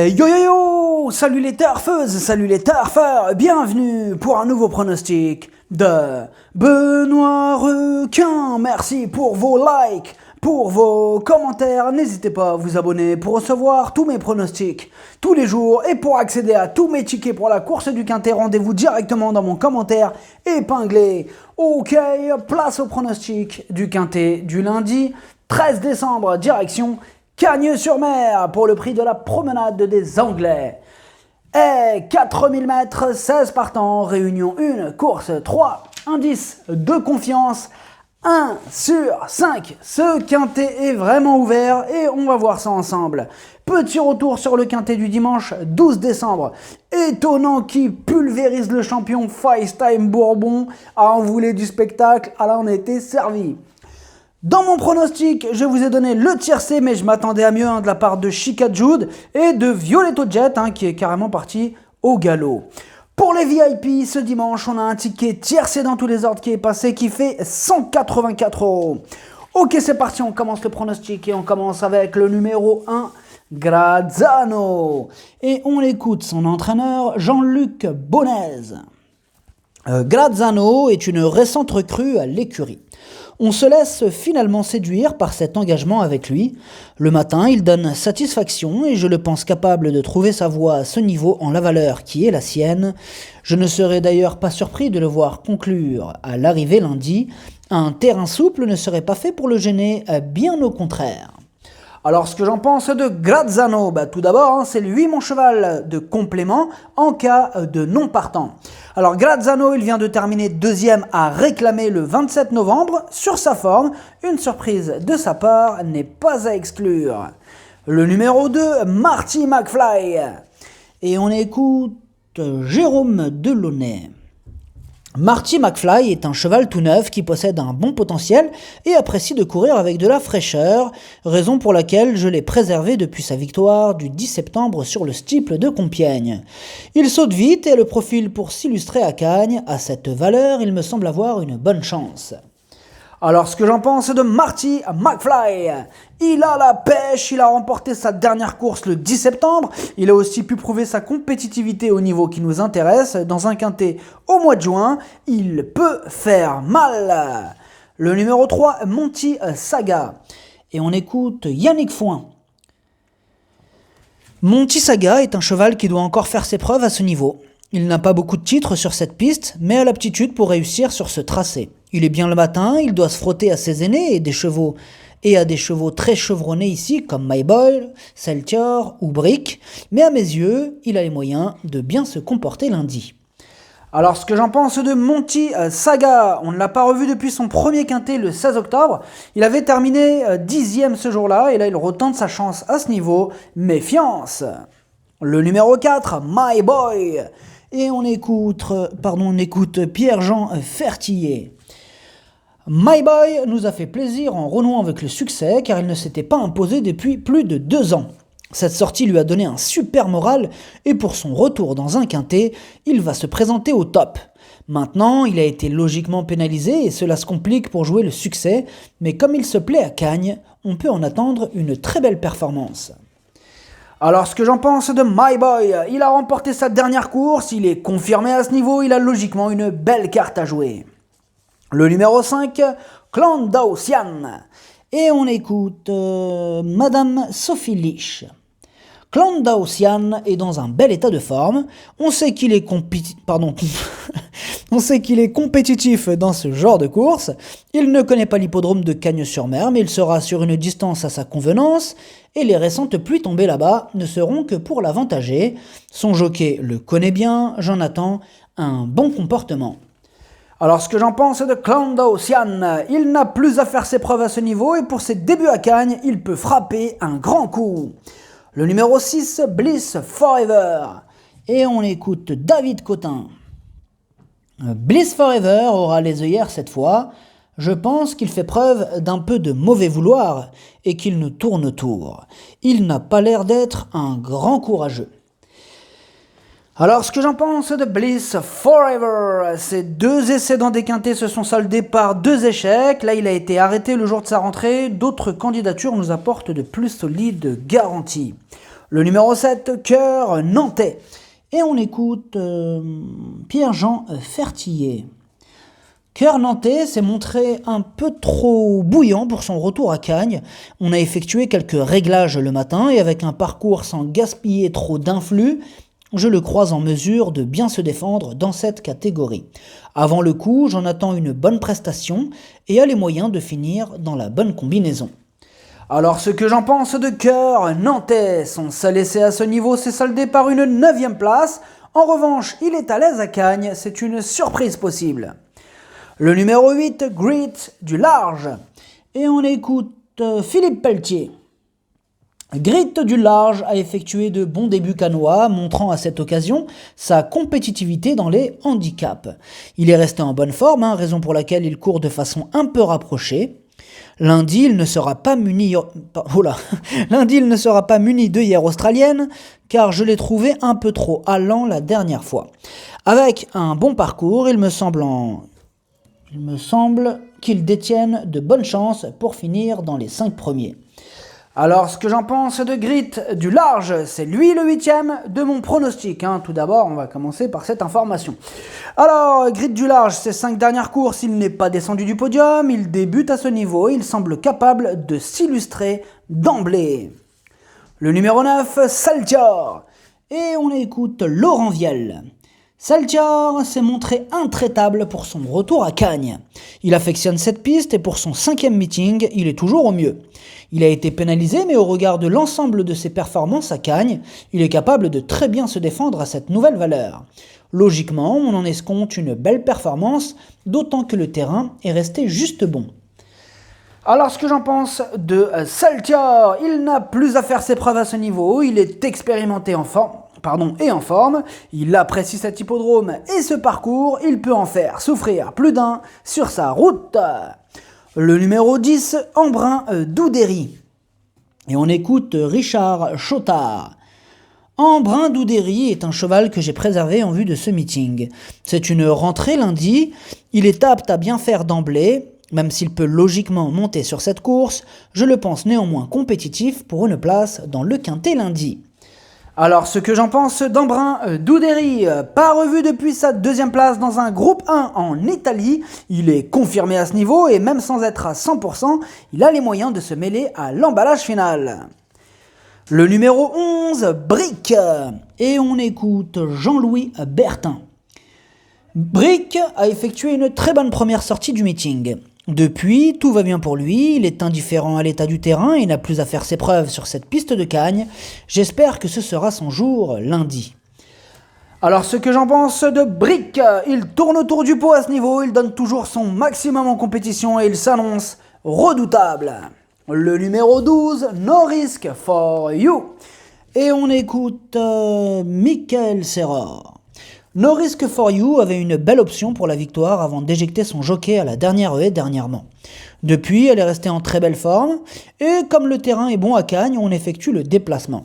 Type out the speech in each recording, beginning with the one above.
Yo yo yo! Salut les turfeuses, salut les turfeurs, bienvenue pour un nouveau pronostic de Benoît Requin. Merci pour vos likes, pour vos commentaires. N'hésitez pas à vous abonner pour recevoir tous mes pronostics tous les jours et pour accéder à tous mes tickets pour la course du Quintet. Rendez-vous directement dans mon commentaire épinglé. Ok, place au pronostic du Quintet du lundi 13 décembre, direction Cagnes-sur-Mer pour le prix de la promenade des Anglais. Et 4000 mètres, 16 partants, réunion 1, course 3, indice de confiance, 1 sur 5. Ce Quintet est vraiment ouvert et on va voir ça ensemble. Petit retour sur le Quintet du dimanche 12 décembre. Étonnant qui pulvérise le champion FaceTime Bourbon. Ah, on voulait du spectacle, ah là on a été servi. Dans mon pronostic, je vous ai donné le tiercé, mais je m'attendais à mieux de la part de Chica Jude et de Violetto Jet, qui est carrément parti au galop. Pour les VIP, ce dimanche, on a un ticket tiercé dans tous les ordres qui est passé, qui fait 184 €. Ok, c'est parti, on commence le pronostic et on commence avec le numéro 1, Grazzano. Et on écoute son entraîneur, Jean-Luc Bonez. Grazzano est une récente recrue à l'écurie. On se laisse finalement séduire par cet engagement avec lui. Le matin, il donne satisfaction et je le pense capable de trouver sa voie à ce niveau en la valeur qui est la sienne. Je ne serais d'ailleurs pas surpris de le voir conclure à l'arrivée lundi. Un terrain souple ne serait pas fait pour le gêner, bien au contraire. Alors, ce que j'en pense de Grazzano, tout d'abord, c'est lui mon cheval de complément en cas de non partant. Alors, Grazzano, il vient de terminer deuxième à réclamer le 27 novembre. Sur sa forme, une surprise de sa part n'est pas à exclure. Le numéro 2, Marty McFly. Et on écoute Jérôme Delaunay. Marty McFly est un cheval tout neuf qui possède un bon potentiel et apprécie de courir avec de la fraîcheur, raison pour laquelle je l'ai préservé depuis sa victoire du 10 septembre sur le steeple de Compiègne. Il saute vite et le profil pour s'illustrer à Cagnes. À cette valeur, il me semble avoir une bonne chance. Alors, ce que j'en pense de Marty McFly, il a la pêche, il a remporté sa dernière course le 10 septembre, il a aussi pu prouver sa compétitivité au niveau qui nous intéresse. Dans un Quintet au mois de juin, il peut faire mal. Le numéro 3, Monty Saga. Et on écoute Yannick Foin. Monty Saga est un cheval qui doit encore faire ses preuves à ce niveau. Il n'a pas beaucoup de titres sur cette piste, mais a l'aptitude pour réussir sur ce tracé. Il est bien le matin, il doit se frotter à ses aînés et à des chevaux très chevronnés ici, comme My Boy, Celtior ou Brick, mais à mes yeux, il a les moyens de bien se comporter lundi. Alors, ce que j'en pense de Monty Saga, on ne l'a pas revu depuis son premier Quintet le 16 octobre. Il avait terminé 10e ce jour-là, et là, il retente sa chance à ce niveau. Méfiance. Le numéro 4, My Boy. Et on écoute Pierre-Jean Fertillier. My Boy nous a fait plaisir en renouant avec le succès car il ne s'était pas imposé depuis plus de 2 ans. Cette sortie lui a donné un super moral et pour son retour dans un Quintet, il va se présenter au top. Maintenant, il a été logiquement pénalisé et cela se complique pour jouer le succès, mais comme il se plaît à Cagnes, on peut en attendre une très belle performance. Alors, ce que j'en pense de My Boy, il a remporté sa dernière course, il est confirmé à ce niveau, il a logiquement une belle carte à jouer. Le numéro 5, Clandausian. Et on écoute Madame Sophie Lich. Clandausian est dans un bel état de forme. On sait qu'il est compétitif dans ce genre de course. Il ne connaît pas l'hippodrome de Cagnes-sur-Mer, mais il sera sur une distance à sa convenance. Et les récentes pluies tombées là-bas ne seront que pour l'avantager. Son jockey le connaît bien, j'en attends un bon comportement. Alors, ce que j'en pense de Clandausian, il n'a plus à faire ses preuves à ce niveau et pour ses débuts à Cagnes, il peut frapper un grand coup. Le numéro 6, Bliss Forever. Et on écoute David Cotin. Bliss Forever aura les œillères cette fois. Je pense qu'il fait preuve d'un peu de mauvais vouloir et qu'il nous tourne autour. Il n'a pas l'air d'être un grand courageux. Alors, ce que j'en pense de Bliss Forever, ces 2 essais dans des quintets se sont soldés par 2 échecs. Là, il a été arrêté le jour de sa rentrée. D'autres candidatures nous apportent de plus solides garanties. Le numéro 7, Cœur Nantais. Et on écoute Pierre-Jean Fertillier. Cœur Nantais s'est montré un peu trop bouillant pour son retour à Cagnes. On a effectué quelques réglages le matin et avec un parcours sans gaspiller trop d'influx, je le crois en mesure de bien se défendre dans cette catégorie. Avant le coup, j'en attends une bonne prestation et a les moyens de finir dans la bonne combinaison. Alors ce que j'en pense de Cœur Nantais, son seul essai à ce niveau s'est soldé par une 9e place. En revanche, il est à l'aise à Cagnes, c'est une surprise possible. Le numéro 8, Grit du Large. Et on écoute Philippe Pelletier. Grit du Large a effectué de bons débuts canois, montrant à cette occasion sa compétitivité dans les handicaps. Il est resté en bonne forme, raison pour laquelle il court de façon un peu rapprochée. Lundi, il ne sera pas muni d'œillères australiennes, car je l'ai trouvé un peu trop allant la dernière fois. Avec un bon parcours, il me semble qu'il détienne de bonnes chances pour finir dans les 5 premiers. Alors, ce que j'en pense de Grit du Large, c'est lui le 8e de mon pronostic. Tout d'abord, on va commencer par cette information. Alors, Grit du Large, ses 5 dernières courses, il n'est pas descendu du podium, il débute à ce niveau, il semble capable de s'illustrer d'emblée. Le numéro 9, Saltior. Et on écoute Laurent Viel. Saltior s'est montré intraitable pour son retour à Cagnes. Il affectionne cette piste et pour son 5e meeting, il est toujours au mieux. Il a été pénalisé, mais au regard de l'ensemble de ses performances à Cagnes, il est capable de très bien se défendre à cette nouvelle valeur. Logiquement, on en escompte une belle performance, d'autant que le terrain est resté juste bon. Alors ce que j'en pense de Saltior, il n'a plus à faire ses preuves à ce niveau, il est expérimenté et en forme, il apprécie cet hippodrome et ce parcours, il peut en faire souffrir plus d'un sur sa route. Le numéro 10, Embrun d'Oudéry. Et on écoute Richard Chotard. Embrun d'Oudéry est un cheval que j'ai préservé en vue de ce meeting. C'est une rentrée lundi, il est apte à bien faire d'emblée. Même s'il peut logiquement monter sur cette course, je le pense néanmoins compétitif pour une place dans le quintet lundi. Alors ce que j'en pense d'Embrun d'Oudéry, pas revu depuis sa 2e place dans un groupe 1 en Italie, il est confirmé à ce niveau et même sans être à 100%, il a les moyens de se mêler à l'emballage final. Le numéro 11, Brick, et on écoute Jean-Louis Bertin. Brick a effectué une très bonne première sortie du meeting. Depuis, tout va bien pour lui, il est indifférent à l'état du terrain et n'a plus à faire ses preuves sur cette piste de Cagnes. J'espère que ce sera son jour lundi. Alors ce que j'en pense de Brick, il tourne autour du pot à ce niveau, il donne toujours son maximum en compétition et il s'annonce redoutable. Le numéro 12, No Risk for You. Et on écoute Michael Serror. No Risk for You avait une belle option pour la victoire avant d'éjecter son jockey à la dernière haie dernièrement. Depuis, elle est restée en très belle forme et comme le terrain est bon à Cagnes, on effectue le déplacement.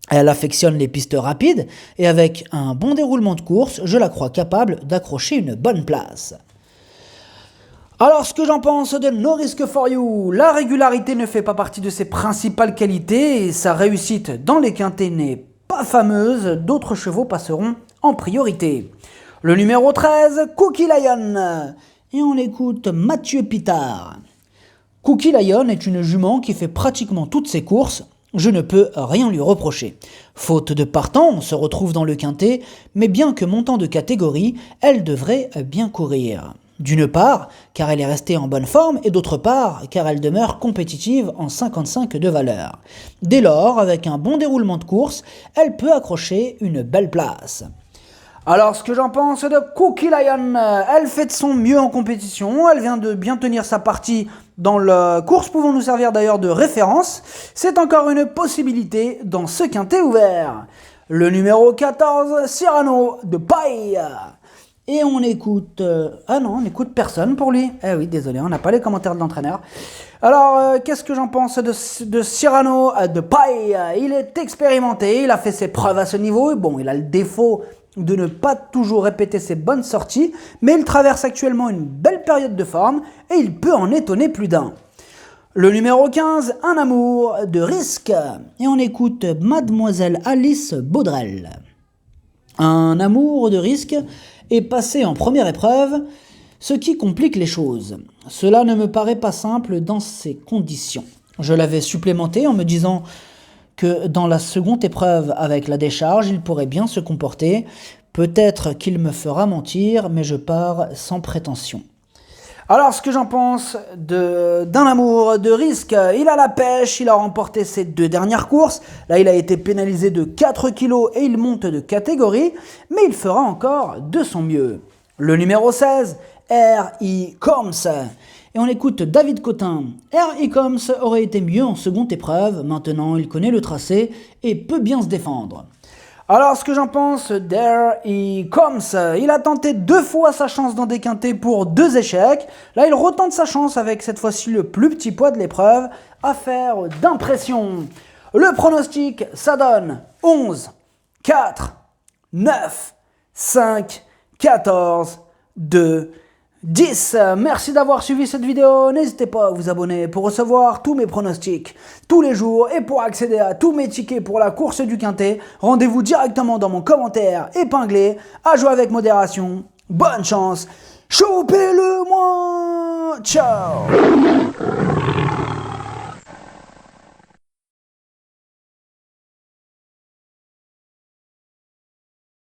Elle affectionne les pistes rapides et avec un bon déroulement de course, je la crois capable d'accrocher une bonne place. Alors ce que j'en pense de No Risk for You, la régularité ne fait pas partie de ses principales qualités et sa réussite dans les quintets n'est pas fameuse, d'autres chevaux passeront en priorité. Le numéro 13, Cookie Lion. Et on écoute Mathieu Pitard. Cookie Lion est une jument qui fait pratiquement toutes ses courses. Je ne peux rien lui reprocher. Faute de partant, on se retrouve dans le quintet, mais bien que montant de catégorie, elle devrait bien courir. D'une part, car elle est restée en bonne forme, et d'autre part, car elle demeure compétitive en 55 de valeur. Dès lors, avec un bon déroulement de course, elle peut accrocher une belle place. Alors, ce que j'en pense de Cookie Lion, elle fait de son mieux en compétition, elle vient de bien tenir sa partie dans la course, pouvant nous servir d'ailleurs de référence. C'est encore une possibilité dans ce quintet ouvert. Le numéro 14, Cyrano de Paille. Et on écoute... on n'écoute personne pour lui. Eh oui, désolé, on n'a pas les commentaires de l'entraîneur. Alors, qu'est-ce que j'en pense de Cyrano de Paille? Il est expérimenté, il a fait ses preuves à ce niveau. Bon, il a le défaut de ne pas toujours répéter ses bonnes sorties, mais il traverse actuellement une belle période de forme et il peut en étonner plus d'un. Le numéro 15, un amour de risque. Et on écoute Mademoiselle Alice Baudrel. Un amour de risque est passé en première épreuve, ce qui complique les choses. Cela ne me paraît pas simple dans ces conditions. Je l'avais supplémenté en me disant que dans la seconde épreuve avec la décharge, il pourrait bien se comporter. Peut-être qu'il me fera mentir, mais je pars sans prétention. Alors, ce que j'en pense d'un amour de risque, il a la pêche, il a remporté ses 2 dernières courses. Là, il a été pénalisé de 4 kilos et il monte de catégorie, mais il fera encore de son mieux. Le numéro 16, R.I. Combs. Et on écoute David Cotin. R.I. Combs aurait été mieux en seconde épreuve, maintenant il connaît le tracé et peut bien se défendre. Alors, ce que j'en pense d'R.I. Combs, il a tenté 2 fois sa chance dans des quintets pour 2 échecs. Là, il retente sa chance avec cette fois-ci le plus petit poids de l'épreuve. Affaire d'impression. Le pronostic, ça donne 11, 4, 9, 5, 14, 2, 10. Merci d'avoir suivi cette vidéo. N'hésitez pas à vous abonner pour recevoir tous mes pronostics tous les jours et pour accéder à tous mes tickets pour la course du quintet. Rendez-vous directement dans mon commentaire épinglé. À jouer avec modération. Bonne chance. Chopez-le moi. Ciao.